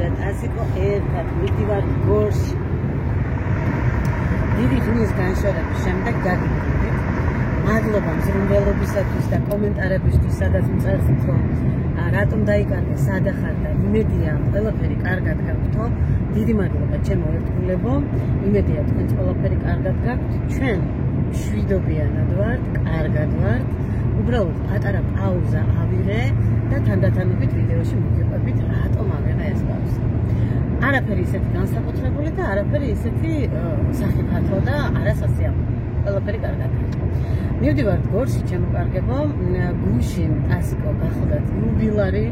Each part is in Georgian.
და ტასიკო ერთად მივდივართ გორში. დიდი ხნის განშორების შემდეგ დაგიბრუნდით. მადლობა მზრუნველობისათვის და კომენტარებისთვის, სადაც მწერთ, რომ რატომ დაიკარგე, სად ახარ და იმედია ყველაფერი კარგად გაქვთო. დიდი მადლობა ჩემო ერთგულებო. იმედია თქვენც ყველაფერი კარგად გაქვთ. ჩვენ შვიდობიანად ვართ, კარგად ვართ. უბრალოდ პატარა პაუზა ავიღე და თანდათანობით ვიდეოში მივიყვებით, რატომ ავიღე ეს პაუზა. არაფერი ისეთი განსაკუთრებული და არაფერი ისეთი სახიფათო და არასასიამოვნო. ყველაფერი კარგად. მივდივართ გორში, ჩემო კარგებო. გუშინ ტასიკო გახლდათ იუბილარი.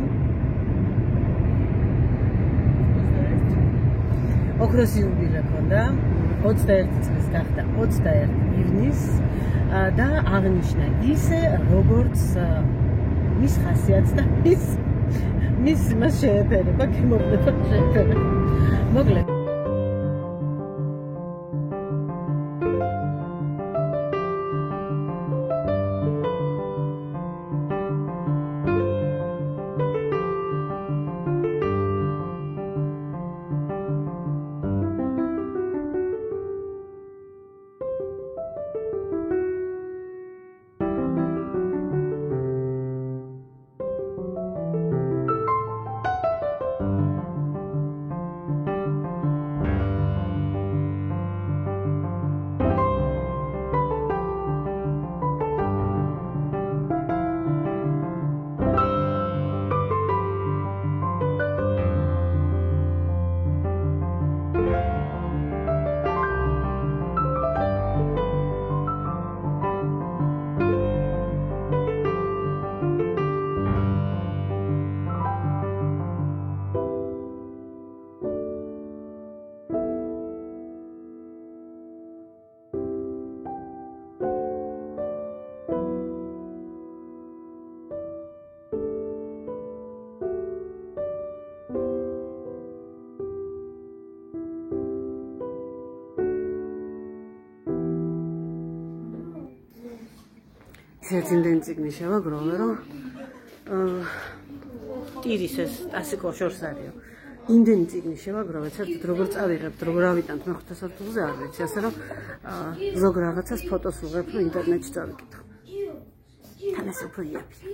ოქროს იუბილე ქონდა. 21 წლის გახდა 21 ივნისს და აღნიშნა ისე, როგორც მის ხასიათს და მის მას შეეფერება, გემოვნება შეეფერება. მოკლედ ძინდენ ციგნი შევაგროვე, რომ ტირის ეს ტასიკო შორს არისო. იმდენი ციგნი შევაგროვე, საერთოდ როგორ წავიღებთ, როგორ ავიტანთ მეხუთე სართულზე არ ვიცი, ასე რომ ზოგ რაღაცას ფოტოს ვიღებ, რომ ინტერნეტში წავიკითხო. თან ეს უფრო იაფია.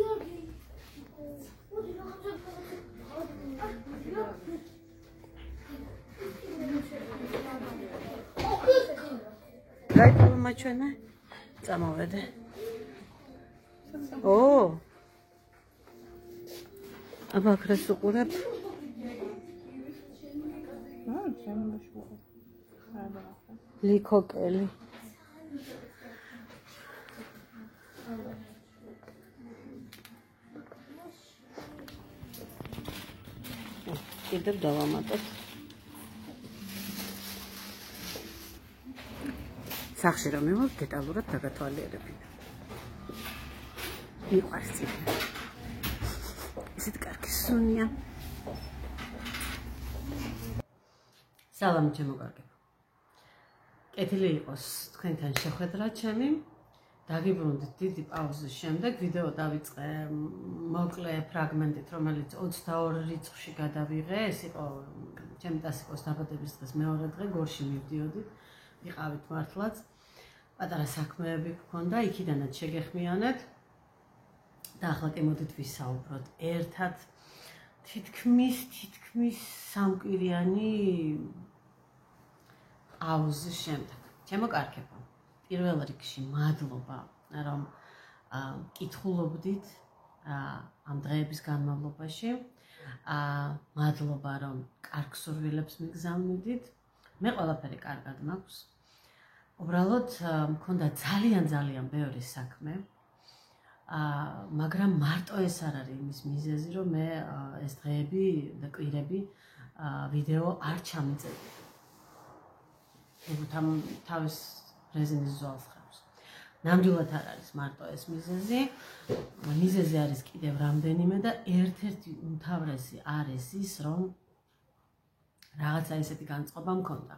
რაიტო მაჩვენე? წამოვედე. აბა აქრას უყურებ. ლიქოკელი. კიდევ დავამატოთ. სახში რომ მივარ, დეტალურად დაგათვალიერებინე. მიყვარს წიგნი. ისეთ კარგი სუნია. სალამი ჩემო კარგებო. კეთილი იყოს თქვენთან შეხვედრა ჩემი. დაგიბრუნდით დიდი პაუზის შემდეგ. ვიდეო დავიწყე მოკლე ფრაგმენტით, რომელიც 22 რიცხვში გადავიღე. ეს იყო ჩემი ტასიკოს დაბადების დღეს მეორე დღე, გორში მივდიოდით. ვიყავით მართლაც. პატარა საქმეები გქონდა, იქიდანაც შეგეხმიანეთ. და ახლა კი მოდით ვისაუბროთ ერთად თითქმის სამკვირიანი პაუზის შემდეგ. ჩემო კარგებო, პირველ რიგში მადლობა, რომ კითხულობდით ამ დღეების განმავლობაში. მადლობა, რომ კარგ სურვილებს მიგზავნიდით. მე ყველაფერი კარგად მაქვს. უბრალოდ მქონდა ძალიან ბევრი საქმე. მაგრამ მარტო ეს არ არის იმის მიზეზი, რომ მე ეს დღეები და კვირები ვიდეო არ ჩამიწერდი. ეგუთან თავის რეზინის ზვალს ხავს. ნამდვილად არ არის მარტო ეს მიზეზი. მიზეზი არის კიდევ რამდენიმე და ერთ-ერთი უმთავრესი არის ის, რომ რაღაცა ესეთი განწყობა მქონდა.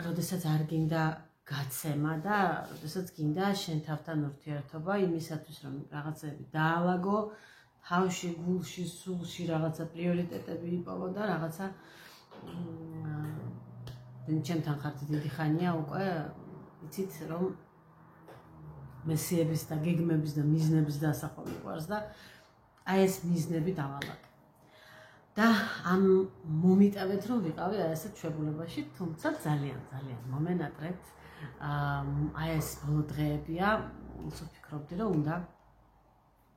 როდესაც არ გინდა გაცემა და როდესაც გინდა შენ თავთან ურთიერთობა იმისათვის, რომ რაღაცები დაალაგო თავში, გულში, სულში რაღაცა პრიორიტეტები იპოვა და რაღაცა ჩემთან ხართ დიდი ხანია უკვე იცით რომ მესიების და გეგმების და მიზნების დასახვა მიყვარს და აი ეს მიზნები დავალაგე. და ამ მომიტევეთ რომ ვიყავი აი ესეთ ჩვეულებაში, თუმცა ძალიან მომენატრეთ. აი ეს ბოლო დღეებია, ვფიქრობდი რომ უნდა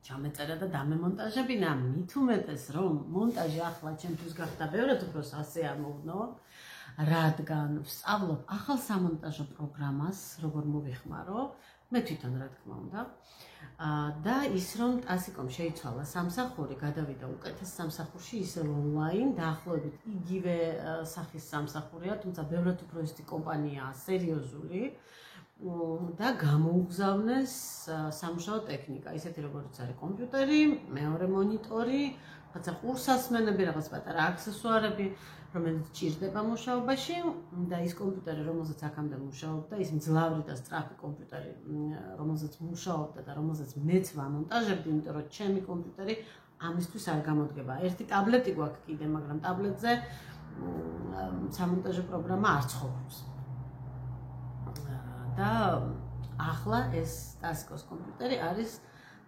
ჩამეწერა და დამემონტაჟებინა, მით უმეტეს რომ მონტაჟი ახლა ჩემთვის გახდა ბევრად უფრო სასიამოვნო, რადგან ვსწავლობ ახალ სამონტაჟო პროგრამას, როგორ მოვიხმარო, მე თვითონ რა თქმა უნდა. და ის რომ ტასიკომ შეიცვალა სამსახური, გადავიდა უკეთეს სამსახურში, ისევ ონლაინ, დაახლოებით იგივე სახის სამსახურია, თუმცა ბევრად უფრო ისეთი კომპანიაა, სერიოზული და გამოუგზავნეს სამუშაო ტექნიკა, ისეთი როგორც არის კომპიუტერი, მეორე მონიტორი, რაღაცა ყურსასმენები, რაღაც პატარა აქსესუარები, რომელიც ჭირდება მუშაობაში და ის კომპიუტერი, რომელზეც აქამდე მუშაობდა, ის მძლავრი და სწრაფი კომპიუტერი, რომელზეც მუშაობდა და რომელზეც მეც ვამონტაჟებდი, იმიტომ რომ ჩემი კომპიუტერი ამისთვის არ გამოდგება. ერთი ტაბლეტი გვაქვს კიდე, მაგრამ ტაბლეტზე სამონტაჟო პროგრამა არ ცხოვრობს. და ახლა ეს ტასიკოს კომპიუტერი არის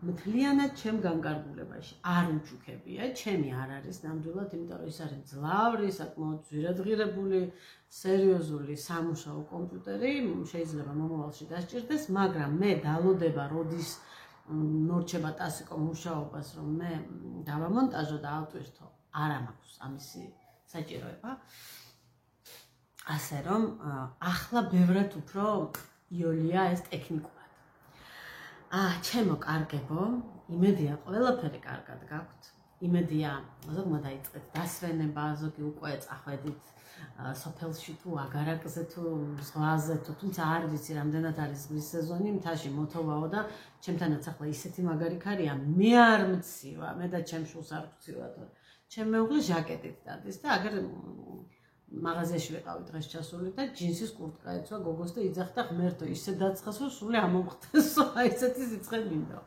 მთლიანად ჩემ განკარგულებაში. არ უჩუქებია, ჩემი არ არის ნამდვილად, იმიტომ რომ ის არის მძლავრი, საკმაოდ ძვირადღირებული, სერიოზული სამუშაო კომპიუტერი, შეიძლება მომავალში დასჭირდეს, მაგრამ მე დალოდება, როდის მორჩება ტასიკო მუშაობას, რომ მე დავამონტაჟო და ავტვირთო, არა მაქვს ამისი საჭიროება. ასე რომ ახლა ბევრად უფრო იოლია ეს ტექნიკურად. ჩემო კარგებო, იმედია ყველაფერი კარგად გაქვთ. იმედია ზოგმა დაიწყეთ დასვენება, ზოგი უკვე წახვედით სოფელში თუ აგარაკზე თუ ზღვაზე თუ თუმცა არ ვიცი რამდენად არის ზღვის სეზონი, მთაში მოთოვაო და ჩემთანაც ახლა ისეთი მაგარი ქარია, მე არ მცივა, მე და ჩემ შულს არ ვცივად. ჩემ მეუღლე ჟაკეტით დადის და აგერ მაღაზიაში ვიყავი დღეს ჩასული და ჯინსის კურტკა ეცვა გოგოს და იძახდა ღმერთო ისე დაცხეს რომ სული ამომხდესო, აი ესეთი სიცხე მინდა.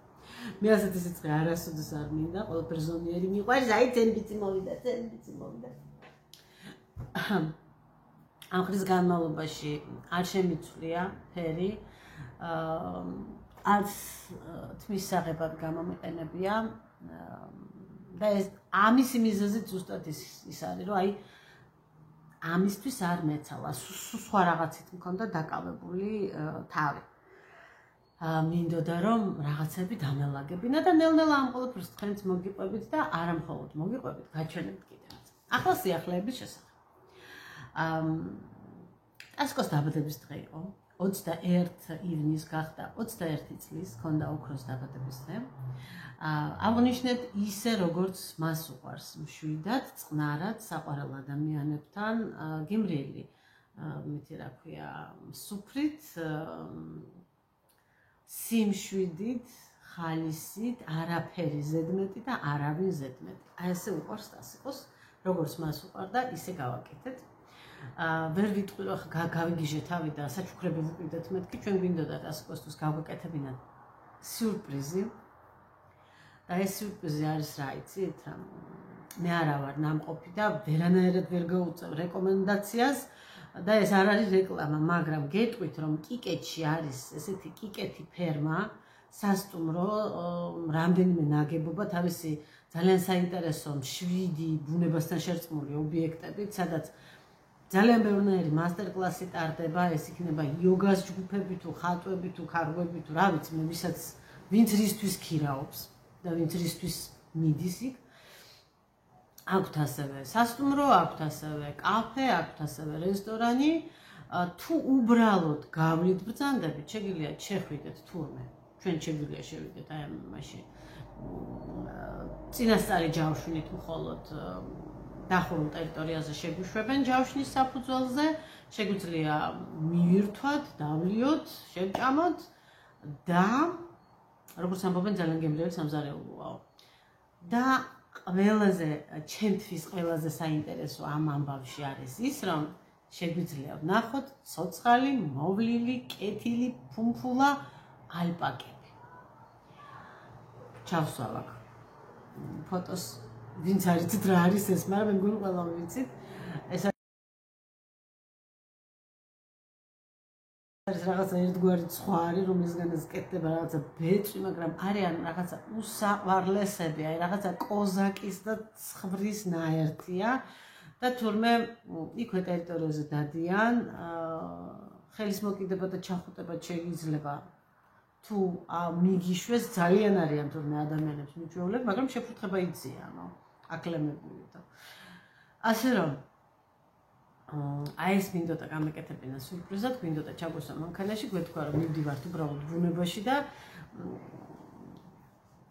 მე ასეთი სიცხე არასოდეს არ მინდა, ყველაფერი ზომიერი მიყვარს, აი ცენბიცი მოვიდა. ამ ხრის განმავლობაში არ შემიცვლია ფერი, არც თმის საღებად გამომიყენებია და ეს ამისი მიზეზი ზუსტად ის არის, რომ აი ამისთვის არ მეცალა, სხვა რაღაცით მქონდა დაკავებული თავი. მინდოდა რომ რაღაცები დამელაგებინა და ნელ-ნელა ამ ყველაფერს თქვენც მოგიყვებით და არა მხოლოდ მოგიყვებით, გაჩვენებთ კიდევაც. ახლა სიახლეების შესახებ. ტასიკოს დაბადების დღე იყო, 21 ივნის გახდა 21 წლის, ჰქონდა ოქროს დაბადების დღე. აღნიშნეთ ისე როგორც მას უყვარს, მშვიდად, წყნარად, საყვარელ ადამიანებთან, გემრიელი, მითი რა ქვია, სუფრით, სიმშვიდით, ხალისით, არაფერი ზედმეტი და არავინ ზედმეტი. აი ესე უყვარს ტასიკოს, როგორც მას უყვარდა, ისე გავაკეთეთ. ვერ ვიტყვი რომ გავიგიჟე თავი და საჩუქრები ვუყიდეთ მეთქი, ჩვენ გვინდოდა ტასიკოსთვის გავგაკეთებინათ სიურპრიზი. და ეს სიურპრიზი არის რა იცით? მე არა ვარ ნამყოფი და ვერანაირად ვერ გავუწევ რეკომენდაციას და ეს არ არის რეკლამა, მაგრამ გეტყვით რომ კიკეთში არის ესეთი კიკეთი ფერმა, სასტუმრო, რამდენიმე ნაგებობა, თავისი ძალიან საინტერესო მშვიდი ბუნებასთან შერწყმული ობიექტებით, სადაც ძალიან ბევრნაირი მასტერკლასი ტარდება, ეს იქნება იოგას ჯგუფები თუ ხატვები თუ ქარგვები თუ რა ვიცი, მე ვინც რისთვის ქირაობს და ვინც რისთვის მიდის იქ. აქვთ ასევე სასტუმრო, აქვთ ასევე კაფე, აქვთ ასევე რესტორანი. თუ უბრალოდ გავლით ბრძანდებით, შეგიძლიათ შეხვიდეთ თურმე. ჩვენ შეგვიძლია შევიდეთ აი მაშინ. წინასწარი ჯავშნით მხოლოდ დახურულ ტერიტორიაზე შეგვიშვებენ ჯავშნის საფუძველზე, შეგვიძლია მივირთვათ, დავლიოთ, შევჭამოთ და როგორც ამბობენ ძალიან გემრიელი სამზარეულოა. და ყველაზე ჩემთვის ყველაზე საინტერესო ამ ამბავში არის ის, რომ შეგვიძლია ვნახოთ ცოცხალი, მოვლილი, კეთილი, ფუმფულა ალპაკები. ჩავსვალ აქ ფოტოს ვინც არიცით რა არის ეს, მაგრამ მე მგონი ყველა ვიცით. ეს არის რაღაცა ერთგვარი სხვა არის, რომლისგანაც კეთდება რაღაცა ბეწვი, მაგრამ არიან რაღაცა უსაყვარლესები, აი რაღაცა კოზაკის და ცხვრის ნაერთია და თურმე იქვე ტერიტორიაზე დადიან, ხელის მოკიდება და ჩახუტება შეიძლება თუ მიგიშვეს ძალიან არიან თურმე ადამიანებს მიჩვეულები, მაგრამ შეფურთხება იციან, აკლემებული და ასე რომ აი ეს მინდოდა გამეკეთებინა სიურპრიზად, მინდოდა ჩაგვესვა მანქანაში, გვეთქვა რომ მივდივართ უბრალოდ ბუნებაში და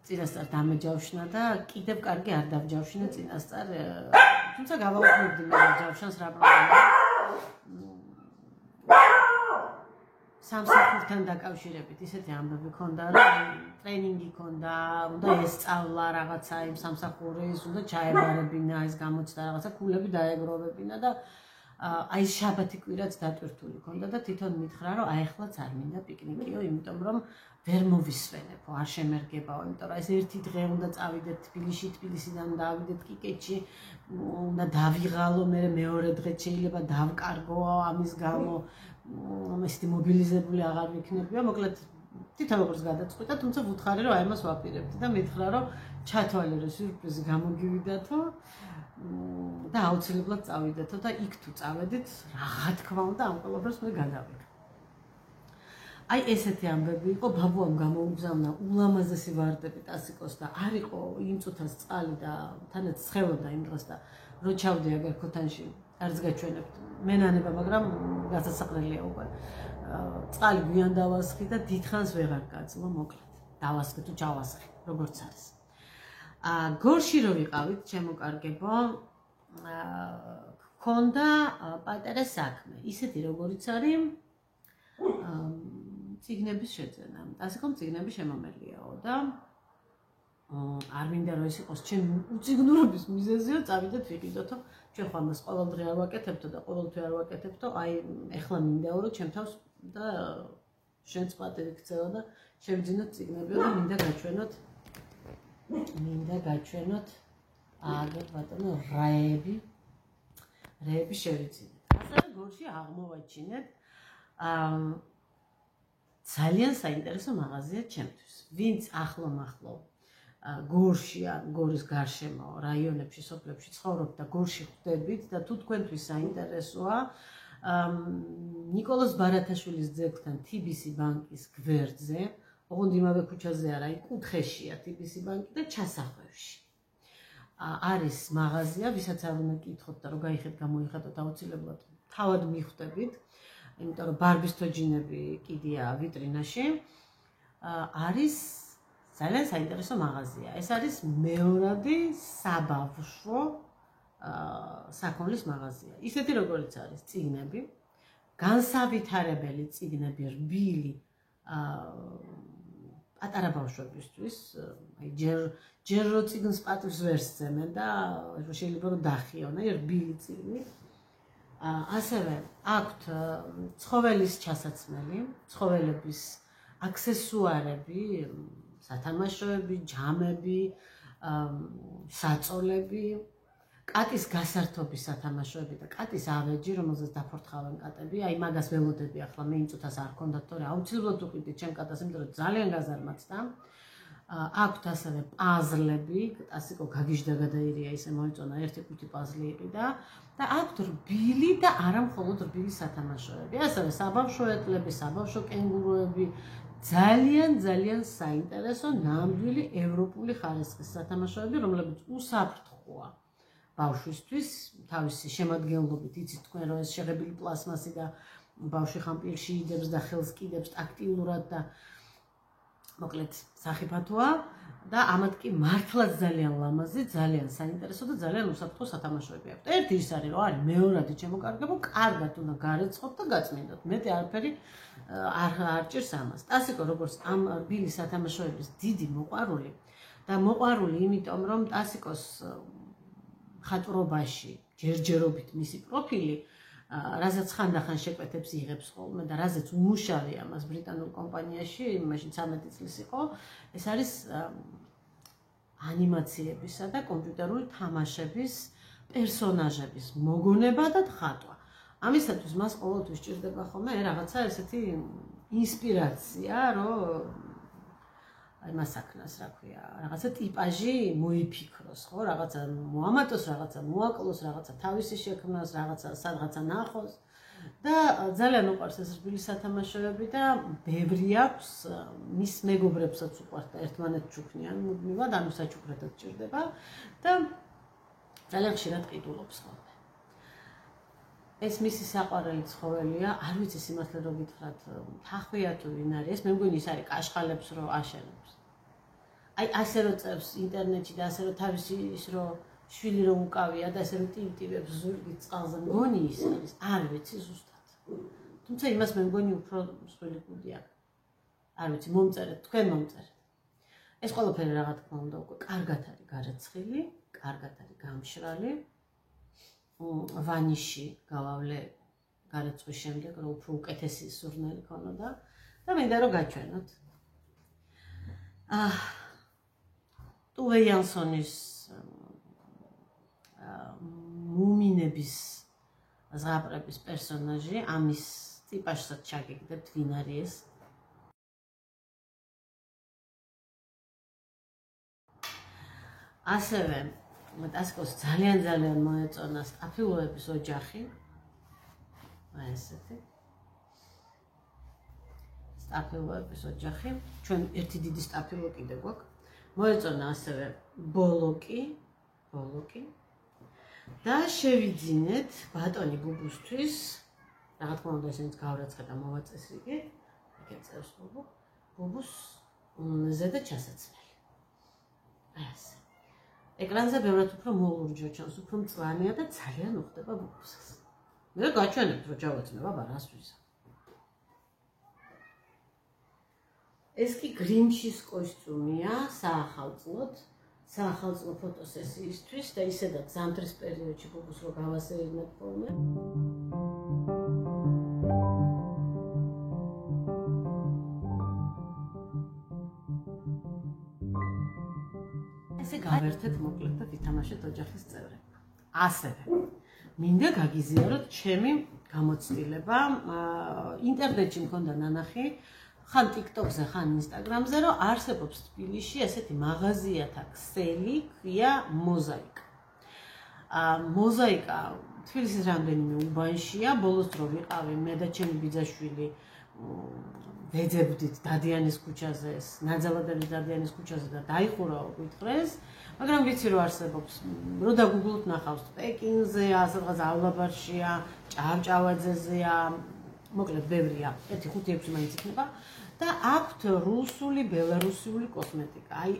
წინასწარ დამეჯავშნა და კიდევ კარგი არ დავჯავშნა წინასწარ, თუმცა გავაუქმებდი მე ჯავშანს რა პრობლემაა. სამსახურთან დაკავშირებით ისეთი ამბები ქონდა, რომ ტრენინგი ქონდა, უნდა ესწავლა რაღაცა იმ სამსახურის, უნდა ჩაებარებინა, ეს გამოცდა რაღაცა ქულები დაეგროვებინა და აი შაბათი კვირაც დატვირთული ქონდა და თვითონ მითხრა რომ აი ახლაც არ მინდა პიკნიკიო, იმიტომ რომ ვერ მოვისვენებო, არ შემერგებაო, იმიტომ რომ ეს ერთი დღე უნდა წავიდეთ თბილისში, თბილისიდან დავიდეთ კიკეთში, უნდა დავიღალო, მე მეორე დღე შეიძლება დავკარგო ამის გამო, ესეთი მობილიზებული აღარ ვიქნებია, მოკლედ თვითონ როგორც გადაწყვიტა, თუმცა ვუთხარი რომ აი მას ვაპირებდი და მითხრა რომ ჩათვალე რომ სიურპრიზი გამოგივიდათო და აუცილებლად წავიდეთო და იქ თუ წავედით, რა თქმა უნდა ამ ყველაფერს მე გადავიღე. აი ესეთი ამბები იყო, ბაბუამ გამოუგზავნა ულამაზესი ვარდები ტასიკოს და არ იყო იმ წუთას წყალი და თანაც ცხელოდა იმ დღეს და რო ჩავდი აგერ ქოთანში არც გაჩვენებთ მენანება, მაგრამ გასასაყრელია უკვე. წყალი გვიან დავასხი და დიდხანს ვეღარ გაძლო, მოკლედ. დავასხი თუ ჩავასხი, როგორც არის. გორში რო ვიყავით, შემოკარგებო, ქონდა პატარა საქმე, ისეთი როგორიც არის წიგნების შეძენა. ტასიკომ წიგნები შემომელიაო და არ მინდა რომ ეს იყოს ჩემი უწიგნურობის მიზეზიო, წავიდეთ ვიყიდოთო, ჩვენ ხო ამას ყოველდღე არ ვაკეთებთო და ყოველთვე არ ვაკეთებთო, აი ეხლა მინდაო რომ ჩემ თავს და შენც პატივი გქცევა და შევძინოთ წიგნებიო და მინდა გაჩვენოთ აგერ ბატონო რეები შევიძინეთ. ასევე გორში აღმოვაჩინეთ ძალიან საინტერესო მაღაზია ჩემთვის. ვინც ახლო-მახლო გორში ან გორის გარშემო რაიონებში, სოფლებში ცხოვრობთ და გორში ხვდებით და თუ თქვენთვის საინტერესოა, ნიკოლოზ ბარათაშვილის ძეგლთან TBC ბანკის გვერდზე, ოღონდ იმავე ქუჩაზე არა, იქ კუთხეშია TBC ბანკი და ჩასახვევში. არის მაღაზია, ვისაც არ უნდა კითხოთ და რომ გაიხეთ გამოიხატოთ აუცილებლად თავად მიხვდებით, იმიტომ რომ ბარბის თოჯინები კიდია ვიტრინაში. არის ძალიან საინტერესო მაღაზია. ეს არის მეორადი საბავშვო საქონლის მაღაზია. ისეთი როგორიც არის წიგნები, განსავითარებელი წიგნები, რბილი პატარა ბავშვებისთვის, აი ჯერ რო წიგნს პატივს ვერ სცემენ და შეიძლება რომ დახიონ, აი რბილი წიგნი. ასევე აქვთ ცხოველის ჩასაცმელი, ცხოველების აქსესუარები, სათამაშოები, ჯამები, საწოლები, კატის გასართობის სათამაშოები და კატის ავეჯი, რომელზეც დაფორთხავენ კატები, აი მაგას ველოდები ახლა მე იმ წუთას არ ქონდათ, თორე აუცილებლად უყიდით ჩემ კატას, იმიტომ რომ ძალიან გაზარმაცდა. აქვთ ასევე პაზლები, ტასიკო გაგიჟდა გადაირია, ისე მოიწონა ერთი ყუთი პაზლი იყიდა და აქვთ რბილი და არა მხოლოდ რბილი სათამაშოები, ასევე საბავშვო ეტლები, საბავშვო კენგუროები, ძალიან საინტერესო ნამდვილი ევროპული ხარისხის სათამაშოები, რომლებიც უსაფრთხოა ბავშვისთვის, თავისი შემადგენლობით, იცით თქვენ რომ ეს შეღებილი პლასმასი და ბავშვი ხამპირში იდებს და ხელს კიდებს ტაქტიურად და მოკლედ სახიფათოა და ამათ კი მართლაც ძალიან ლამაზი, ძალიან საინტერესო და ძალიან უსაფრთხო სათამაშოები აქვს. ერთი ის არის, რომ არის მეორადი ჩემოკარგებო, კარგად უნდა გარეცხოთ და გაწმინდოთ. მეტი არაფერი არ ჭირს ამას. ტასიკო როგორც ამ რბილი სათამაშოების დიდი მოყვარული და მოყვარული იმიტომ, რომ ტასიკოს ხატვრობაში ჯერჯერობით მისი პროფილი, რაზეც ხანდახან შეკვეთებს იღებს ხოლმე და რაზეც უმუშავია მას ბრიტანულ კომპანიაში, მაშინ 13 წლის იყო, ეს არის ანიმაციებისა და კომპიუტერული თამაშების პერსონაჟების მოგონება და ხატვა. ამისათვის მას ყოველთვის ჭირდება ხოლმე რაღაცა ესეთი ინსპირაცია, რომ აი მას აქნას, რა ქვია, რაღაცა ტიპაჟი მოიფიქროს, ხო, რაღაცა მოამატოს, რაღაცა მოაკლოს, რაღაცა თავისი შექმნას, რაღაცა ნახოს და ძალიან უყვარს ეს რბილი სათამაშოები და ბევრი აქვს მის მეგობრებსაც უყვართ და ერთმანეთს ჩუქნიან მუდმივად, ანუ საჩუქრადად ჭირდება და ძალიან ხშირად ყიდულობს ხოლმე. ეს მისი საყვარელი ცხოველია, არ ვიცი სიმართლე რომ გითხრათ, თახვია თუ ვინ არის, ეს მე მგონი ის არის კაშხალებს რო აშენებს. აი ასე რო წერს ინტერნეტში და ასე რო თავისი ის რო შვილი რო უკავია და ასე რო ტივტივებს ზურგით წყალზე, მგონი ის არის, არ ვიცი ზუსტად. თუმცა იმას მე მგონი უფრო მსხვილი კუდი აქვს. არ ვიცი, მომწერეთ, თქვენ მომწერეთ. ეს ყველაფერი რა თქმა უნდა უკვე კარგად არის გარეცხილი, კარგად არის გამშრალი. ვანიში გავავლე გარეცხვის შემდეგ, რომ უფრო უკეთესი სურნელი ქონოდა და მინდა რომ გაჩვენოთ. ტუვე იანსონის მუმინების ზღაპრების პერსონაჟი, ამის ტიპაჟსაც ჩაგიგდებთ, ვინ არის ეს. ასევე ტასკოს ძალიან მოეწონა სტაფილოების ოჯახი. აი ესეთი. სტაფილოების ოჯახი. ჩვენ ერთი დიდი სტაფილო კიდე გვაქვს. მოეწონა ასევე ბოლოკი. და შევიძინეთ ბატონი ბუბუსთვის. რა თქმა უნდა, ესენიც გავრაცხა და მოვაწესრიგე. იქ წერს ბუბუს ზედა ჩასაცმელი. აი ასე. ეკრანზე ბევრად უფრო მოულურჯო ჩანს, უფრო მწვანეა და ძალიან უხდება ბუბუსას. მე გაჩვენებთ რომ ჩავეცნებ, აბა რას ვიზა. ეს კი გრინჩის კოსტიუმია საახალწლო ფოტოსესიისთვის და ისედაც ზამთრის პერიოდში ბუბუს რო გავასეირნებ ხოლმე. ესე გავერთეთ მოკლედ და ვითამაშეთ ოჯახის წევრები. ასევე მინდა გაგიზიაროთ ჩემი გამოცდილება. ინტერნეტში მქონდა ნანახი, ხან TikTok-ზე, ხან Instagram-ზე, რომ არსებობს თბილისში ესეთი მაღაზიათა ქსელი, ქვია მოზაიკა. მოზაიკა თბილისის რამდენიმე უბანშია, ბოლოს დრო ვიყავი მე და ჩემი ბიძაშვილი ვეძებდით დადიანის ქუჩაზე, ნაძალადელის დადიანის ქუჩაზე და დაიხურა უკითხეს, მაგრამ ვიცი რომ არსებობს, რო დაგუგლოთ ნახავს პეკინზე, სადღაც ავლაბარშია, ჭავჭავაძეზეა, მოკლედ ბევრია, 1-5-6 მაინც იქნება და აქვთ რუსული, ბელარუსული კოსმეტიკა. აი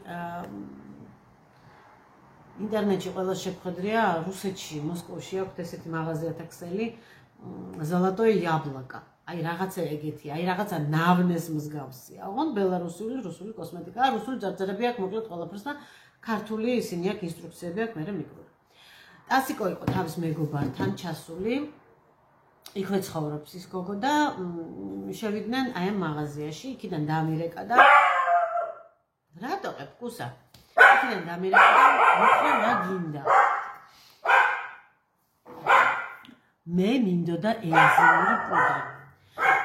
ინტერნეტში ყველა შეხვედრია, რუსეთში, მოსკოვში აქვთ ესეთი მაღაზიათა ქსელი, ზოლოტოე იაბლაკა. აი რაღაცა ეგეთი, აი რაღაცა ნავნეს მსგავსია. ოღონდ ბელარუსული, რუსული კოსმეტიკა, რუსული წარწერები აქვს მოკლედ ყველაფერს და ქართული ისინი აქვს ინსტრუქციები აქვს მე მიკრო. ტასიკო იყო თავის მეგობართან ჩასული. იქვე ცხოვრობს ის გოგო და შევიდნენ აი ამ მაღაზიაში, იქიდან დამირეკა და რატო ყებ კუსა? იქიდან დამირეკა და მოხდა რა გინდა? მე მინდოდა ენზიმური პუდრი.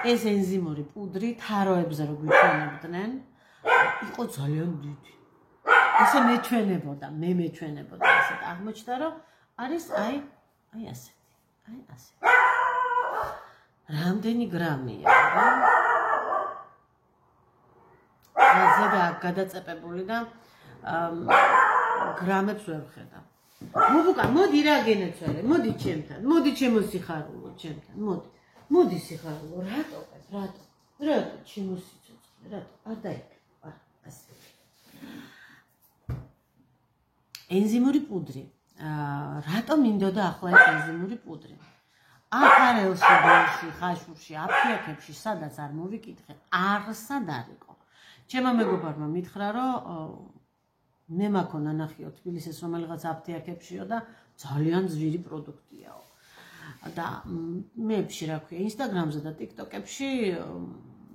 ეს ენზიმური პუდრი თაროებზე რო გვიჩვენებდნენ, იყო ძალიან დიდი. ესე მეჩვენებოდა, ესეთ აღმოჩნდა რომ არის აი ასეთი, აი ასეთი. რამდენი გრამია? ზედა გადაწეპებული და გრამებს ვერ ვხედავ. მოგუკა, მოდი რა გენეცვალე, მოდი ჩემთან, მოდი ჩემო სიხარულო ჩემთან, მოდი სიხარულო, რატო ჩემო სიცოცხლე, რატო არ დაიქვა, ასე. ენზიმური პუდრი. რატო მინდოდა ახლა ეს ენზიმური პუდრი? აფარელში, ბოლში, ხაშურში, აფიაქებში, სადაც არ მოვიკითხე, არსად არ იყო. ჩემო მეგობარმა მითხრა, რომ მე მაქონა ნახიო თბილისის რომელიღაც აფთიაქებშიო და ძალიან ძვირი პროდუქტიაო. და მეებში რა ქვია, Instagram-ზე და TikTok-ებში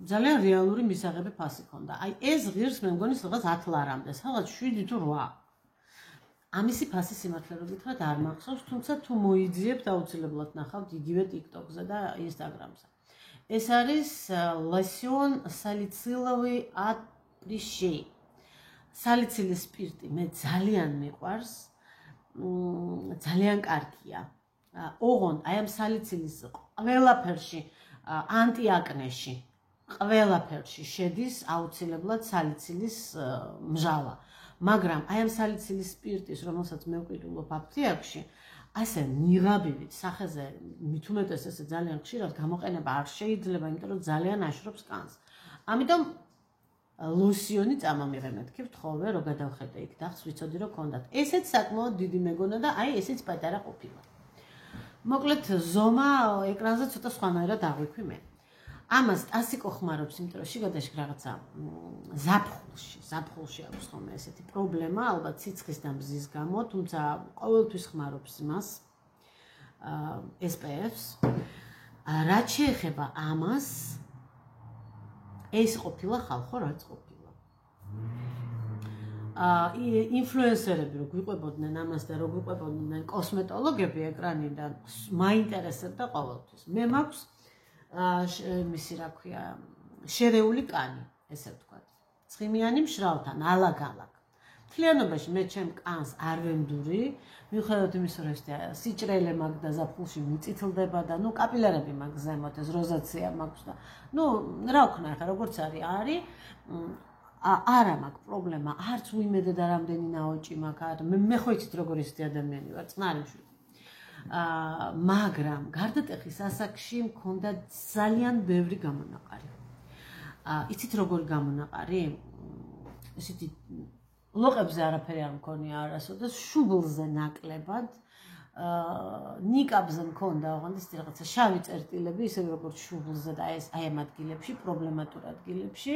ძალიან რეალური მისაღები ფასი ქონდა. აი ეს ღირს მე მგონი სადღაც 10 ლარამდე, სადღაც 7 თუ 8. ამისი ფასი სიმართლე რომ გითხრათ არ მახსოვს, თუმცა თუ მოიძიებთ აუცილებლად ნახავთ იგივე TikTok-ზე და Instagram-ზე. ეს არის Lotion Salicylic Appreciate. Სალიცილი სპირტი მე ძალიან მიყვარს. ძალიან კარგია. ოღონდ აი ამ სალიცილის ყველაფერში ანტიაკნეში ყველაფერში შედის აუცილებლად სალიცილის მჟავა. მაგრამ აი ამ სალიცილის სპირტის, რომელსაც მე ვყიდულობ აფთიაქში, ასე ნიღაბივით სახეზე მით უმეტეს ესე ძალიან ხშირად გამოყენება არ შეიძლება, იმიტომ რომ ძალიან აშრობს კანს. ამიტომ ლოსიონი წამომიღე მეთქი ვთხოვე რომ გადავხედე იქ დახს ვიცოდი რომ კონდათ. ესეც საკმაოდ დიდი მეგონა და აი ესეც პატარა ყოფილა. მოკლედ ზომა ეკრანზე ცოტა სხვანაირად აღვიქვი მე. ამას ტასიკო ხმარობს, იმიტომ რომ შიგადაშიგ რაღაცა ზაფხულში აქვს ხოლმე ესეთი პრობლემა, ალბათ სიცხის და მზის გამო, თუმცა ყოველთვის ხმარობს მას SPF-ს. რაც შეეხება ამას, ეს ყოფილა ხალხო, რაც ყოფილა. ინფლუენსერები რო გვიყვებოდნენ ამას და რო გვიყვებოდნენ კოსმეტოლოგები ეკრანიდან, მაინტერესებდა ყოველთვის. მე მაქვს მისი რა ქვია, შერეული კანი, ესე ვთქვათ. ცხიმიანი მშრალთან, ალაგ-ალაგ. მთლიანობაში მე ჩემ კანს არ ვემდური, მიუხედავად იმისა, რომ სიჭრელე მაქვს და ზაფხულში მიწითლდება და კაპილარები მაქვს ზემოთ, ეს როზაცია მაქვს და რა ვქნა ახლა როგორც არის არა მაქვს პრობლემა, არც უიმედე და რამდენი ნაოჭი მაქვს, მე ხო იცით როგორ ისეთი ადამიანი ვარ, წყნარი მშვიდი. მაგრამ გარდატეხის ასაკში მქონდა ძალიან ბევრი გამონაყარი. იცით როგორი გამონაყარი? ესეთი ლოყებზე არაფერი არ მქონია არასოდეს, შუბლზე ნაკლებად, ნიკაბზე მქონდა ოღონდ ისეთი რაღაცა შავი წერტილები, ისევე როგორც შუბლზე და აი ამ ადგილებში, პრობლემატურ ადგილებში,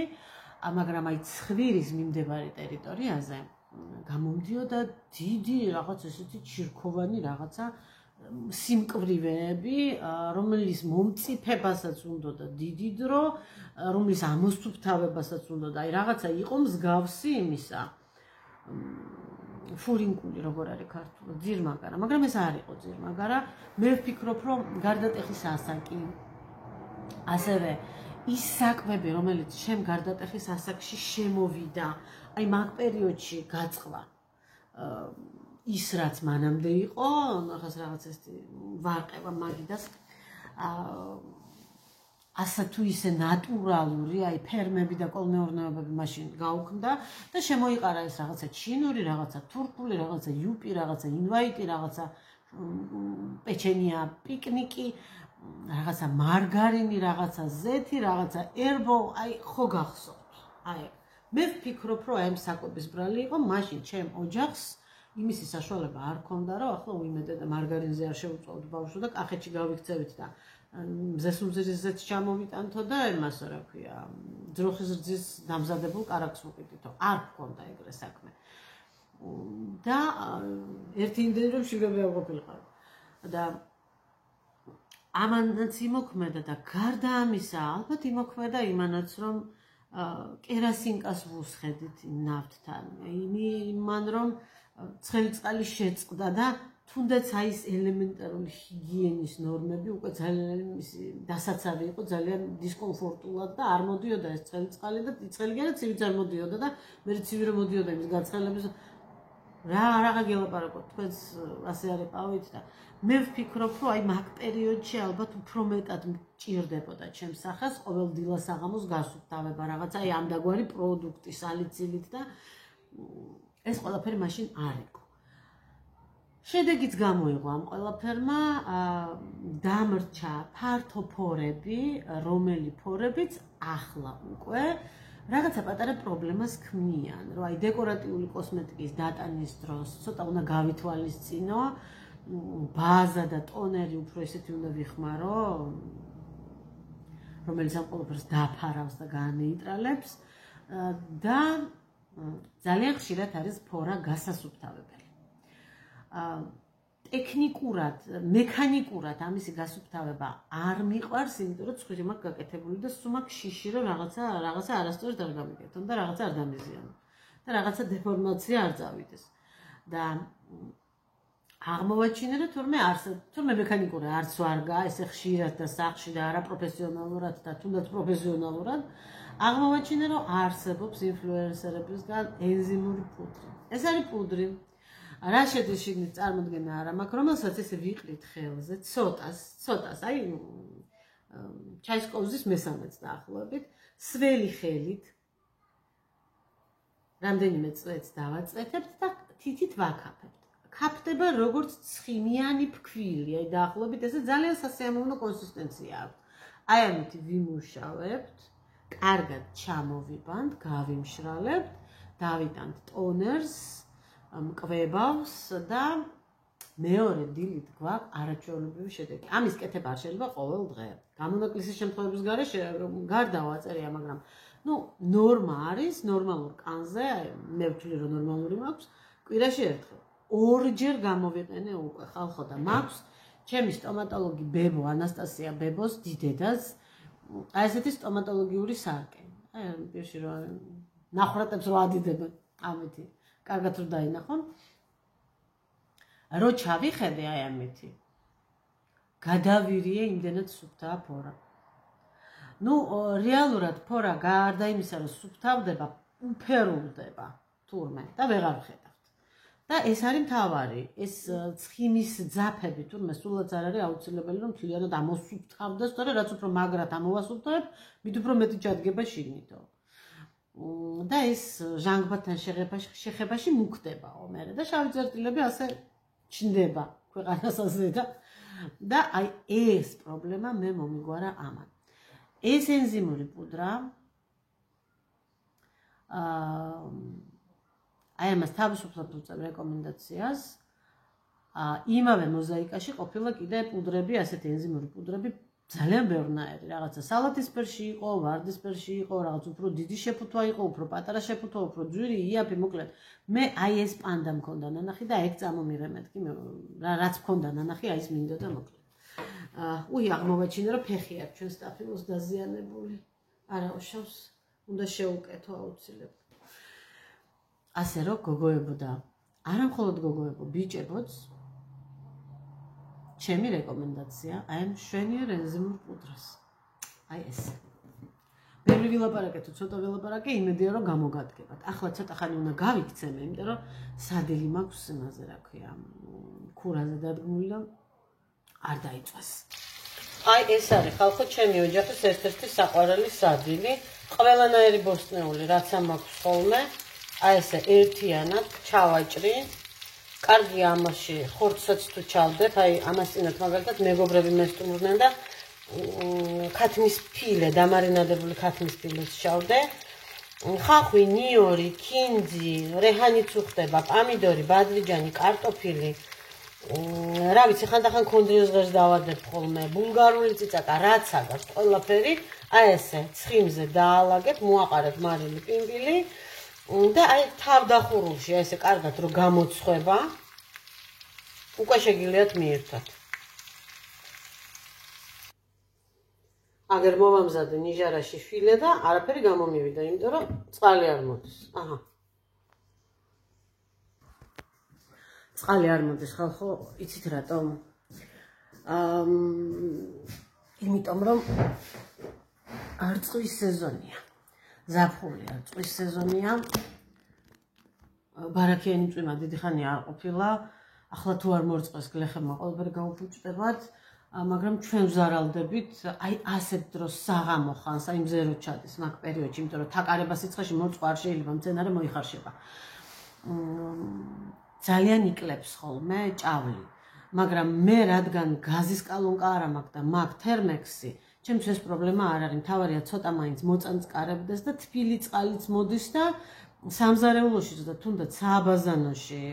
მაგრამ აი ცხვირის მიმდებარე ტერიტორიაზე გამომდიოდა დიდი რაღაც ესეთი ჩირქოვანი რაღაცა სიმკვრივეები, რომლის მომწიფებასაც უნდოდა დიდი დრო, რომლის ამოსუფთავებასაც უნდოდა, აი რაღაცა იყო მსგავსი იმისა. ფურინკული როგორ არის ქართულად, ძირმაგარა, მაგრამ ეს არ იყო ძირმაგარა. მე ვფიქრობ, რომ გარდატეხის ასაკი, ასევე ის საკვები, რომელიც ჩემ გარდატეხის ასაკში შემოვიდა, აი მაგ პერიოდში გაწყვა ის რაც მანამდე იყო, ახლა რაღაც ეს ვარყევა მაგიდას ასე თუ ისე ნატურალური, აი ფერმები და კოლმეურნეობები მაშინ გაუქმდა და შემოიყარა ეს რაღაცა ჩინური, რაღაცა თურქული, რაღაცა იუპი, რაღაცა ინვაიტი, რაღაცა პეჩენია, პიკნიკი, რაღაცა მარგარინი, რაღაცა ზეთი, რაღაცა ერბო, აი ხო გახსოვთ. აი მე ვფიქრობ, რომ აი ამ საკვების ბრალი იყო, მაშინ ჩემ ოჯახს იმისი საშუალება არ ქონდა, რომ ახლა უიმედე და მარგარინზე არ შევუწოვოთ ბავშვს და კახეთში გავიქცევით და მზესუმზირისზეც ჩამოვიტანთო და იმას რა ქვია, ძროხის რძის დამზადებულ კარაქს ვუყიდითო. არ ქონდა ეგრე საქმე. და ერთი იმდენი რომ შიგები არ ყოფილიყავ. და ამანაც იმოქმედა და გარდა ამისა, ალბათ იმოქმედა იმანაც, რომ კერასინკას ვუსხედით ნავთთან. იმან რომ ცხელი წყალი შეწყდა და თუნდაც აი ეს ელემენტარული ჰიგიენის ნორმები უკვე ძალიან დასაცავი იყო, ძალიან დისკომფორტულად და არ მოდიოდა ეს ცხელი წყალი და ცხელი და ცივიც არ მოდიოდა და მე ცივი რომ მოდიოდა იმის გაცხელების რა გელაპარაკოთ, თქვენს ასე არიყავით და მე ვფიქრობ, რომ აი მაგ პერიოდში ალბათ უფრო მეტად მჭირდებოდა ჩემს სახელს ყოველდღიურ საღამოს გასუფთავება, რაღაცა აი ამდაგვარი პროდუქტი სალიცილით და ეს ყველაფერი მაშინ არ იყო. შედეგიც გამოიღო ამ ყველაფერმა, დამრჩა ფართო ფორები, რომელი ფორებიც ახლა უკვე რაღაცა პატარა პრობლემას ქმნიან, რომ აი დეკორატიული კოსმეტიკის დატანის დროს ცოტა უნდა გავითვალისწინო, ბაზა და ტონერი უფრო ესეთი უნდა ვიხმარო, რომელიც ამ ყველაფერს დაფარავს და განეიტრალებს და ძალიან ხშირად არის ფორა გასასუფთავებელი. ტექნიკურად, მექანიკურად ამისი გასუფთავება არ მიყვარს, იმიტომ რომ ცხვირი მაქვს გაკეთებული და სულ მაქვს შიში, რომ რაღაცა არასწორად არ გამიგეთონ და რაღაცა არ დამიზიანო და რაღაცა დეფორმაცია არ წავიდეს. და აღმოვაჩინე რომ თურმე მექანიკური არც ვარგა, ესე ხშირად და სახში და არაპროფესიონალურად და თუნდაც პროფესიონალურად აღმოვაჩინე რომ არსებობს ინფლუენსერებისგან ენზიმური პუდრი. ეს არის პუდრი. რა შედის შიგნით წარმოდგენა არა მაქვს, რომელსაც ესე ვიყრით ხელზე, ცოტას, აი ჩაისკოვზის მესამეც დაახლოებით, სველი ხელით რამდენიმე წლებს დავაწვეთებთ და თითით ვაკაფებთ. ქაფდება როგორც ცხიმიანი ფქვილი, აი დაახლოებით ესე ძალიან სასიამოვნო კონსისტენცია აქვს. აი ამით ვიმუშავებთ, კარგად ჩამოვიბანთ, გავიმშრალებთ, დავიტანთ ტონერს, მკვებავს და მეორე დილით გვაქვს არაჩვეულებრივი შედეგი. ამის კეთება არ შეიძლება ყოველ დღე. გამონაკლისის შემთხვევების გარდა ვაწერია, მაგრამ ნორმა არის, ნორმალურ კანზე, მე ვთვლი რომ ნორმალური მაქვს, კვირაში ერთხელ. ორჯერ გამოვიყენე უკვე ხალხო და მაქვს ჩემი სტომატოლოგი ბებო ანასტასია ბებოს დიდედას აი ესეთი სტომატოლოგიური სარკე. აი პირში რომ ნახრატებს რო ადიდებენ ამეთი. კარგად რომ დაინახონ. რო ჩავიხედე აი ამეთი. გადავირიე იმდენად სუფთაა ფორა. რეალურად ფორა გარდა იმისა რომ სუფთავდება, უფერულდება თურმე და ვეღარ ვხედავთ. და ეს არის მთავარი, ეს ცხიმის ძაფები თურმე სულაც არ არის აუცილებელი რომ მთლიანად ამოსუფთავდეს, თორე რაც უფრო მაგრად ამოვასუფთავებ, მით უფრო მეტი ჩადგება შიგნითო. და ეს ჟანგბადთან შეხებაში მუქდებაო მე და შავი წერტილები ასე ჩნდება ქვეყანას ასე და აი ეს პრობლემა მე მომიგვარა ამან. ეს ენზიმური პუდრა აი ამას თავისუფლად ვუწევ რეკომენდაციას. იმავე მოზაიკაში ყოფილა კიდე პუდრები, ასეთი ენზიმური პუდრები ძალიან ბევრნაირი. რაღაცა სალათისფერში იყო, ვარდისფერში იყო, რაღაც უფრო დიდი შეფუთვა იყო, უფრო პატარა შეფუთვა, უფრო ძვირი, იაფი, მოკლედ. მე აი ეს პანდა მქონდა ნანახი და ეგ წამომიღე მეთქი, რაც მქონდა ნანახი, აი ეს მინდა და მოკლედ. აღმოვაჩინე რომ ფეხი აქვს ჩვენ სტაფილოს დაზიანებული. არაუშავს, უნდა შეუკეთო აუცილებლად. ასე რომ გოგოებო და არა მხოლოდ გოგოებო, ბიჭებოც ჩემი რეკომენდაცია აი ამ შვენიერ ენზიმურ პუდრას. აი ეს. ბევრი ვილაპარაკე თუ ცოტა ვილაპარაკე, იმედია რომ გამოგადგებათ. ახლა ცოტა ხანი უნდა გავიქცემე, იმიტომ რომ სადილი მაქვს იმაზე რა ქვია, ქურაზე დადგმული და არ დაიწვას. აი ეს არის ხალხო ჩემი ოჯახის ერთ-ერთი საყვარელი სადილი, ყველანაირი ბოსტნეული, რაც მაქვს ხოლმე. აი ესე ერთიანად ჩავაჭრი. კარგია ამაში ხორცსაც თუ ჩავდებ, აი ამას წინათ მაგალითად მეგობრები მესტუმრნენ და ქათმის ფილე, დამარინადებული ქათმის ფილეს ჩავდე. ხახვი, ნიორი, ქინძი, რეჰანიც უხდება, პამიდორი, ბადრიჯანი, კარტოფილი. რა ვიცი, ხანდახან კონდრიოს ღერს დავადებ ხოლმე, ბულგარული წიწაკა, რაც აქვს, ყველაფერი, აი ესე ცხიმზე დაალაგებ, მოაყარებ მარილი პინპილი. და აი თავდახურულში ესე კარგად რომ გამოცხება უკვე შეგიძლიათ მიერთვათ. აგერ მომამზადე ნიჟარაში ფილე და არაფერი გამომივიდა, იმიტომ რომ წყალი არ მოდის. წყალი არ მოდის ხალხო, იცით რატომ? იმიტომ რომ არ წვის სეზონია. ზაფხულია, წვის სეზონია. ბარაქიანი წვიმა დიდი ხანი არ ყოფილა. ახლა თუ არ მორწყეს გლეხებმა ყველაფერი გაუფუჭდებათ, მაგრამ ჩვენ ვზარალდებით, აი ასეთ დროს საღამო ხანს, აი მზე რო ჩადის მაგ პერიოდში, იმიტომ რომ თაკარება სიცხეში მორწყვა არ შეიძლება, მცენარე მოიხარშება. ძალიან იკლებს ხოლმე ჭავლი, მაგრამ მე რადგან გაზის კალონკა არ მაქვს და მაქვს თერმექსი, ჩემთვის ეს პრობლემა არ არის, მთავარია ცოტა მაინც მოწანწკარებდეს და თბილი წყალიც მოდის და სამზარეულოშიც და თუნდაც სააბაზანოში,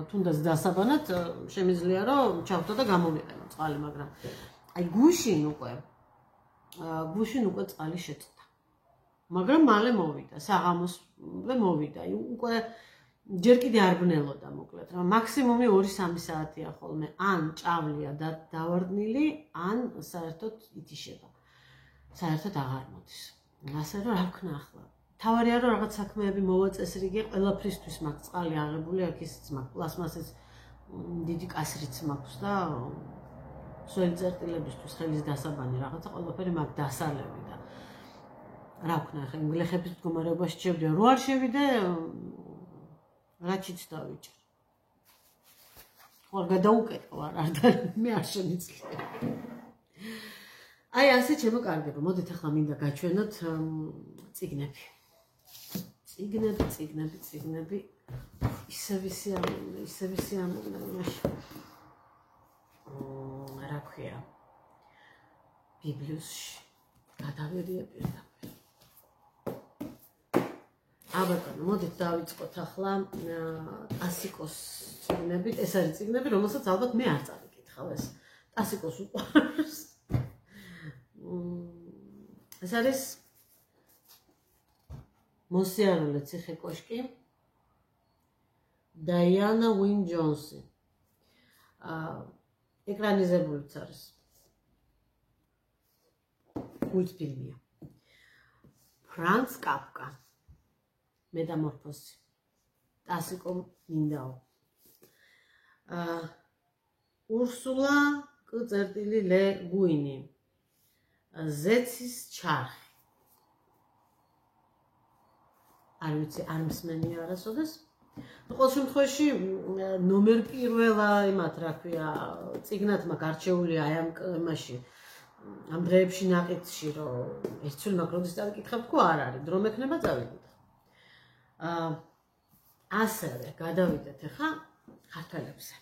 თუნდაც დასაბანად შემიძლია რომ ჩავდო და გამომიყენო წყალი, მაგრამ აი გუშინ უკვე წყალი შეწყდა. მაგრამ მალე მოვიდა, საღამოსვე მოვიდა, უკვე ჯერ კიდე არ ბნელოდა მოკლედ, რა მაქსიმუმი 2-3 საათია ხოლმე, ან ჭავლია და დავარდნილი, ან საერთოდ ითიშება. საერთოდ აღარ მოდის. ასე რომ რა ვქნა ახლა? თავარია რომ რაღაც საქმეები მოვაწესრიგე, ყველაფრისთვის მაქვს წყალი აღებული, აქ ისიც მაქვს, პლასმასის დიდი კასრიც მაქვს და სველი წერტილებისთვის ხელის დასაბანი რაღაცა ყველაფერი მაგ დასალევი და რა ვქნა ახლა იმ გლეხების მდგომარეობაში შევდე რო არ შევიდე რაჩიც დავიჭერ ორ გადაუკეტო არ და მე არ შემიძლია აი ასე შემოკარგება მოდით ახლა მინდა გაჩვენოთ წიგნები ისევ ამოგნა მაშინ რა ქვია ბიბლიუსში გადავერია პირდაპირ აბატონო მოდით დავიწყოთ ახლა ტასიკოს წიგნებით ეს არის წიგნები რომელსაც ალბათ მე არ წავიკითხავ ეს ტასიკოს უყვარს ეს არის მოსიარულე ციხე კოშკი დაიანა ვინ ჯონსი ეკრანიზებულიც არის მულტფილმია ფრანც კაფკა მეტამორფოზი ტასიკო მინდაო ურსულა კ.ლ გუინი ზეცის ჩარხი არ ვიცი არ მსმენია არასოდეს ყოველ შემთხვევაში ნომერ პირველა იმათ რა ქვია წიგნათმა გარჩეული აი ამ იმაში ამ დღეებში ნაყიდში რომ ერთშულ მაგროდის დავიკითხავ თქო არ არის დრო მექნება წავიდეთ ასევე გადავიდეთ ახლა ქართველებზე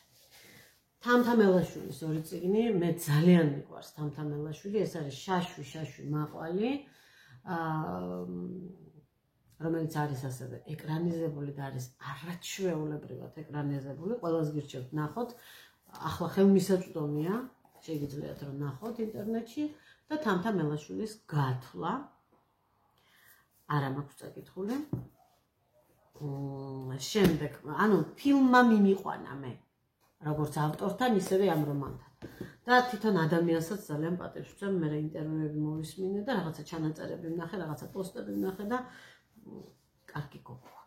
თამთამელაშვილის ორი წიგნი მე ძალიან მიყვარს თამთამელაშვილი ეს არის შაშვი მაყვალი რომელიც არის ასევე ეკრანიზებული და არის არაჩვეულებრივად ეკრანიზებული ყველას გირჩევთ ნახოთ ახლა ხელმისაწვდომია შეგიძლიათ რომ ნახოთ ინტერნეტში და თამთამელაშვილის გათვლა არა მაქვს წაკითხული შემდეგ ანუ ფილმმა მიმიყვანა მე როგორც ავტორთან ისევე ამ რომანთან და თვითონ ადამიანსაც ძალიან პატივს ვცემ მე ინტერვიუები მოვისმინე და რაღაცა ჩანაწერები ვნახე რაღაცა პოსტები ვნახე და კარგი გოგოა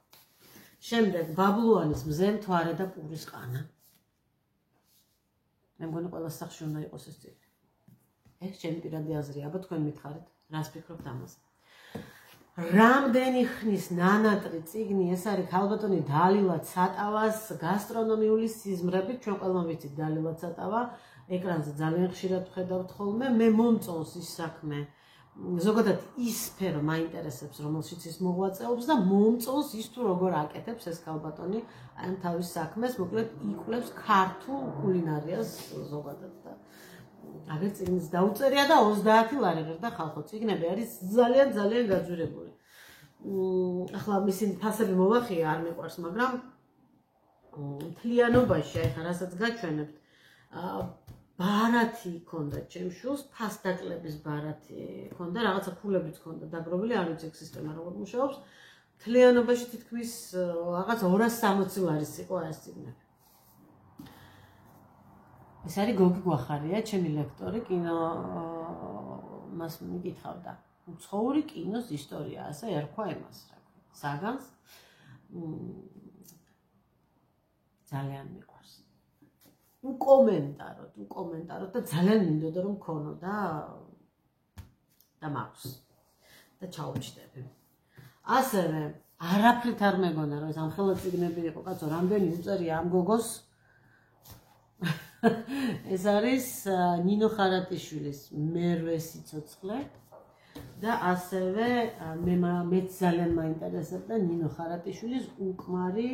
შემდეგ ბაბლუანის მზე მთვარე და პურის ყანა მე მგონი ყველა სახში უნდა იყოს ეს წიგნი ეს ჩემი პირადი აზრია აბა თქვენ მითხარით რას ფიქრობთ ამაზე რამდენი ხნის ნანატრი წიგნი ეს არის ქალბატონი დალილა ცატავას გასტრონომიული სიზმრებით ჩვენ ყველამ ვიცით დალილა ცატავა ეკრანზე ძალიან ხშირად ვხედავთ ხოლმე მე მომწონს ის საქმე ზოგადად ის სფერო მაინტერესებს რომელშიც ის მოღვაწეობს და მომწონს ის თუ როგორ აკეთებს ეს ქალბატონი ამ თავის საქმეს მოკლედ იკვლევს ქართულ კულინარიას ზოგადად და აგერ წიგნის დაუწერია და 30 ლარი ღირდა ხალხო წიგნები არის ძალიან გაძვირებული ახლა მისი ფასები მოვახია არ მიყვარს მაგრამ მთლიანობაში ახლა რასაც გაჩვენებთ ბარათი ჰქონდა ჩემს შულს ფასდაკლების ბარათი ჰქონდა რაღაცა ფულებიც ჰქონდა დაგროვილი არ ვიცი სისტემა როგორ მუშაობს მთლიანობაში თითქმის რაღაც 260 ლარის იყო ეს წიგნები ეს არის გოგი გვახარია ჩემი ლექტორი კინო მას მიკითხავდა უცხოური კინოს ისტორია ასე ერქვა იმას რა საგანს ძალიან მიყვარს უკომენტაროთ და ძალიან მინდოდა რომ მქონოდა და მაქვს და ჩაუჭდები ასევე არაფრით არ მეგონა რომ ეს ამხელა წიგნები იყო კაცო რამდენი უწერია ამ გოგოს ეს არის ნინო ხარატიშვილის მერვე სიცოცხლე და ასევე მე ძალიან მაინტერესებდა ნინო ხარატიშვილის უკმარი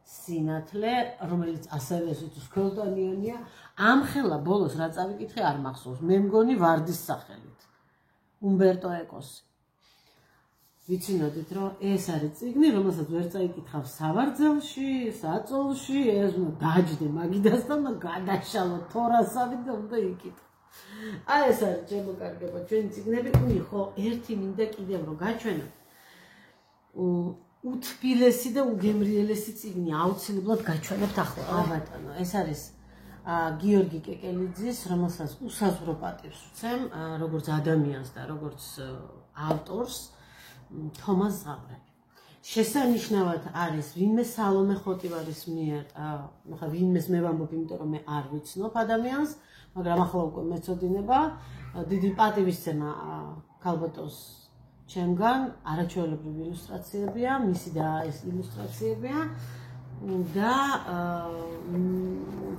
სინათლე რომელიც ასევე სქელტონიანია ამხელა ბოლოს რა წავიკითხე არ მახსოვს მე მგონი ვარდის სახელით უმბერტო ეკოსი ვიცინოდით რომ ეს არის წიგნი რომელსაც ვერ წაიკითხავ სავარძელში საწოლში ეს დაჯდე მაგიდასთან და გადაშალო თორასავით და უნდა იკითხო აი ეს არის შემოკარგება ჩვენი წიგნები ხო ერთი მინდა კიდევ რომ გაჩვენო უთბილესი და უგემრიელესი წიგნი აუცილებლად გაჩვენებთ ახლა ბატონო ეს არის გიორგი კეკელიძის რომელსაც უსაზღვრო პატივს ვცემ როგორც ადამიანს და როგორც ავტორს თომას ზღაბრები შესანიშნავად არის ვინმე სალომე ხოტივარის მიერ, ახლა ვინმეს მე ვამბობ, იმიტომ რომ მე არ ვიცნობ ადამიანს, მაგრამ ახლა უკვე მეწოდინება, დიდი პატივისცემა ქალბატონს ჩემგან, არაჩვეულებრივი ილუსტრაციებია, მისი და ეს ილუსტრაციებია და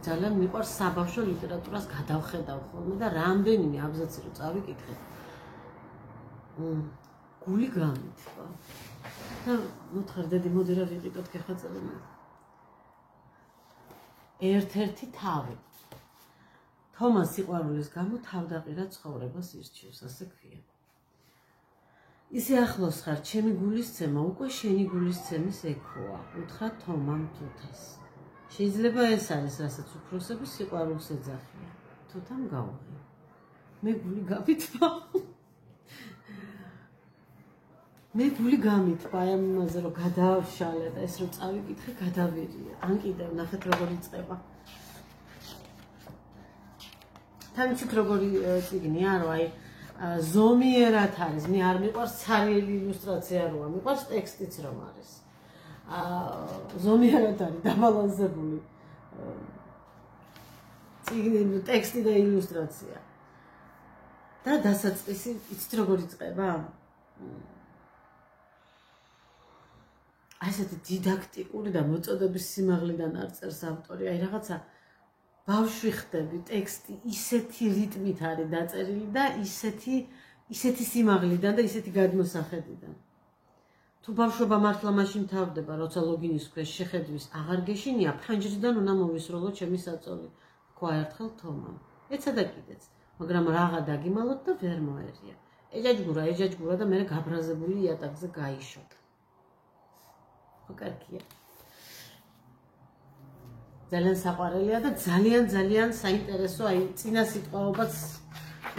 ძალიან მიყვარს საბავშვო ლიტერატურას გადავხედავ ხოლმე და რამდენიმე აბზაცი რო წავიკითხე. გული გამიწვა. და მოთხარ დედი მოდი რა ვიყიდოთ გეხაწები მე. ერთ-ერთი თავი. თომას სიყვარულის გამო თავდაყირა ცხოვრებას ირჩევს, ასე ქვია. ისე ახლოს ხარ, ჩემი გულისცემა უკვე შენი გულისცემის ექოა, უთხრა თომამ თუთას. შეიძლება ეს არის, რასაც უფროსების სიყვარულს ეძახიან. თუთამ გაუღია. მე გული გამიწვა. მე გული გამიწვა ამ იმაზე რომ გადავშალე და ეს რომ წავიკითხე გადავირია. ან კიდევ ნახეთ როგორ იწყება. თამჩიქ როგორი წიგნია რომ აი ზომიერად არის. მე არ მიყვარს ცარიელი ილუსტრაცია როა, მიყვარს ტექსტიც რომ არის. ზომიერად არის დაბალანსებული წიგნი, ტექსტი და ილუსტრაცია. და დასაწყისი იცით როგორ იწყება? ასეთი დიდაქტიკური და მოწოდების სიმაღლიდან არ წერს ავტორი, აი რაღაცა ბავშვი ხდები, ტექსტი ისეთი რიტმით არის დაწერილი და ისეთი სიმაღლიდან და ისეთი გადმოსახედიდან. თუ ბავშვობა მართლა მაშინ თავდება, როცა ლოგინის ქვეშ შეხედვის აღარ გეშინია, ფანჯრიდან უნდა მოვისროლო ჩემი საწოლი, თქვა ერთხელ თომამ. ეცა და კიდეც, მაგრამ რაღა დაგიმალოთ და ვერ მოერია. ეჯაჯგურა და მე გაბრაზებული იატაკზე გაიშოთ. კარგია. ძალიან საყვარელია და ძალიან საინტერესო, აი წინა სიტყვაობაც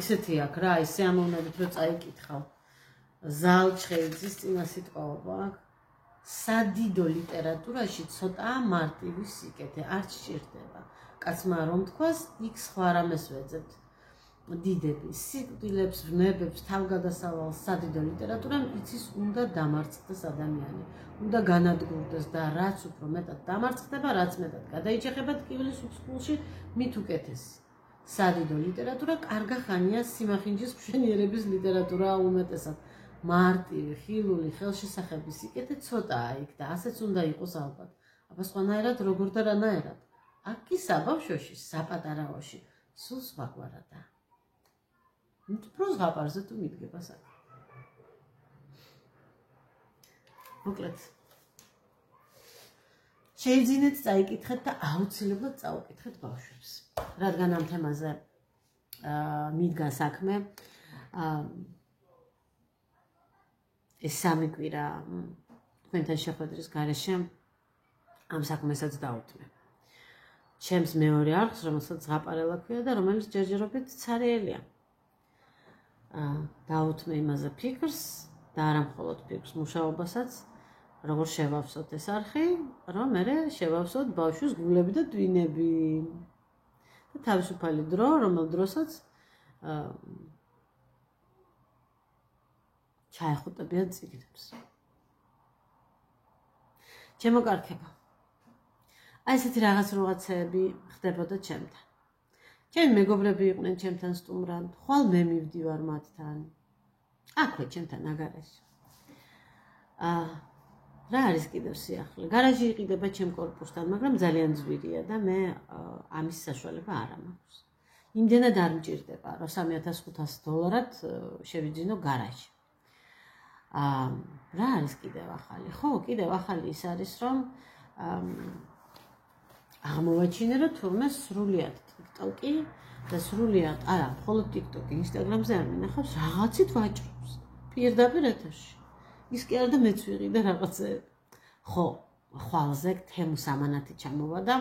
ისეთი აქვს რა, ისე ამოვნებით რომ წაიკითხავ. ზალჩხეიძის წინა სიტყვაობა აქვს. სადიდო ლიტერატურაში ცოტაა მარტივი სიკეთე, არ სჭირდება. კაცმა რომ თქვას, იქ სხვა რამეს ვეძებთ. დიდები, სიკვდილებს, ვნებებს, თავგადასავალს სადიდო ლიტერატურამ იცის უნდა დამარცხდეს ადამიანი. უნდა განადგურდეს და რაც უფრო მეტად დამარცხდება, რაც მეტად გადაიჭეხება ტკივილის უცხულში, მით უკეთესი. სადიდო ლიტერატურა კარგა ხანია სიმახინჯის მშვენიერების ლიტერატურაა უმეტესად. მარტივი, ხილული, ხელშესახების სიკეთე ცოტაა იქ და ასეც უნდა იყოს ალბათ. აბა სხვანაირად როგორ და რანაირად. აქ კი საბავშვოში, საპატარაოში, სულ სხვაგვარადაა. უფრო ზღაპარზე თუ მიდგება საქმე. მოკლედ. შეიძინეთ წაიკითხეთ და აუცილებლად წაუკითხეთ ბავშვებს. რადგან ამ თემაზე მიდგა საქმე, ეს სამი კვირა თქვენთან შეხვედრის გარეშე ამ საქმესაც დაუთმე. ჩემს მეორე არხს, რომელსაც ზღაპარელა ქვია და რომელიც ჯერჯერობით ცარიელია. დაუთმე იმაზე ფიქრს და არა მხოლოდ ფიქრს, მუშაობასაც, როგორ შევავსოთ ეს არხი, რომ მე შევავსოთ ბავშვის გულები და ტვინები. და თავისუფალი დრო, რომელ დროსაც ჩაეხუტებიან წიგნებს. ჩემო კარგებო. აი ესეთი რაღაცეები ხდებოდა ჩემთან. ჩემი მეგობრები იყვნენ ჩემთან სტუმრად, ხვალ მე მივდივარ მათთან. აქვე ჩემთან აგარეში. რა არის კიდევ სიახლე? გარაჟი იყიდება ჩემ კორპუსთან, მაგრამ ძალიან ძვირია და მე ამის საშუალება არ მაქვს. იმდენად არ მჭირდება, რომ $3,500 შევიძინო გარაჟი. რა არის კიდევ ახალი? ხო, კიდევ ახალი ის არის, რომ აღმოვაჩინე, რომ თურმე სრულიად TikTok-ი და სრულიად, არა, მხოლოდ TikTok-ი, Instagram-ზე არ მინახავს, რაღაცით ვაჭრობს. პირდაპირ ეთერში. ის კი არა და მეც ვიყიდე რაღაცეები. ხო, ხვალზე თემუ სამანათი ჩამოვა და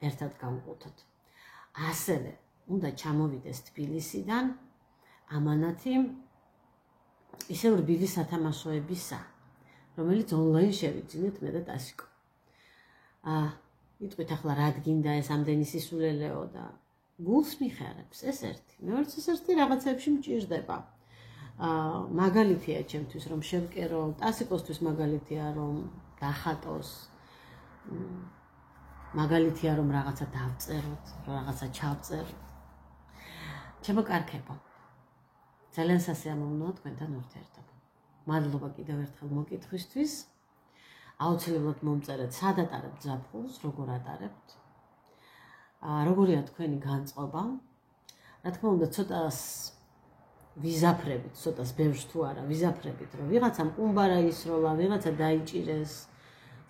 ერთად გავუყუთოთ. ასევე უნდა ჩამოვიდეს თბილისიდან ამანათი ისევ რბილი სათამაშოებისა, რომელიც ონლაინ შევიძინეთ მე და ტასიკო. იტყვით ახლა რა გინდა ეს ამდენი სისულელეო და გულს მიხარებს ეს ერთი. მეორეც ეს ერთი რაღაცებში მჭირდება. მაგალითია ჩემთვის რომ შევკერო, ტასიკოსთვის მაგალითია რომ დახატოს, მაგალითია რომ რაღაცა დავწეროთ, რაღაცა ჩავწეროთ. ჩემო კარგებო. ძალიან სასიამოვნოა თქვენთან ურთიერთობა. მადლობა კიდევ ერთხელ მოკითხვისთვის. აუცილებლად მომწერეთ, სად ატარებთ ზაფხულს, როგორ ატარებთ. როგორია თქვენი განწყობა. რა თქმა უნდა, ცოტას ვიზაფრებით, ცოტას ბევრს თუ არა, ვიზაფრებით, რომ ვიღაცამ ყუმბარა ისროლა, ვიღაცა დაიჭირეს,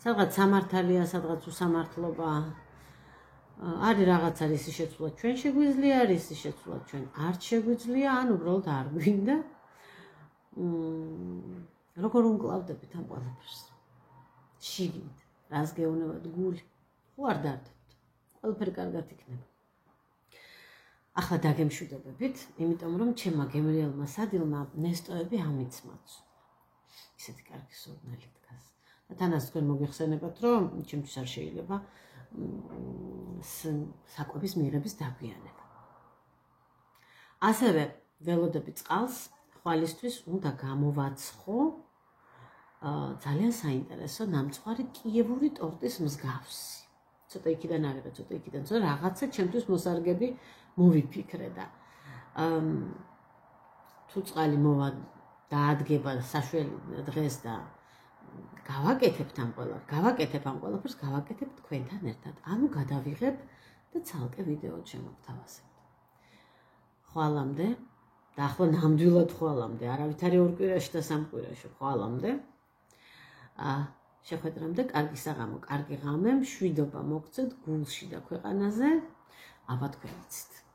სადღაც სამართალია, სადღაც უსამართლობა. არის რაღაცა რისი შეცვლა ჩვენ შეგვიძლია, რისი შეცვლა ჩვენ არ შეგვიძლია, ან უბრალოდ არ გვინდა. როგორ უმკლავდებით ამ ყველაფერს? შიგნით, რას გეუნებათ გული? ხო არ დარდებთ. ყველაფერი კარგად იქნება. ახლა დაგემშვიდობებით, იმიტომ რომ ჩემმა გემრიელმა სადილმა ნესტოები ამიცმოც. ისეთი კარგი სურნელი დგას. და თანაც თქვენ მოგიხსენებათ, რომ ჩემთვის არ შეიძლება საკვების მიღების დაგვიანება. ასევე ველოდები წყალს ხვალისთვის უნდა გამოვაცხო ძალიან საინტერესო ნამწვარი კიევური ტორტის მსგავსი. ცოტა იქიდან აღება, ცოტა იქიდან, ცოტა რაღაცა ჩემთვის მოსარგები მოვიფიქრე და თუ წყალი მოვა დაადგება საშველი დღეს და გავაკეთებთ ამ ყველაფერს, გავაკეთებ თქვენთან ერთად. ანუ გადავიღებ და ცალკე ვიდეო შემოგთავაზებთ. ხვალამდე და ახლა ნამდვილად ხვალამდე, არავითარი ორ კვირაში და სამ კვირაში, ხვალამდე. შეხვედრამდე კარგი საღამო, კარგი ღამე, მშვიდობა მოგცეთ გულში და ქვეყანაზე. აბა თქვენ იცით.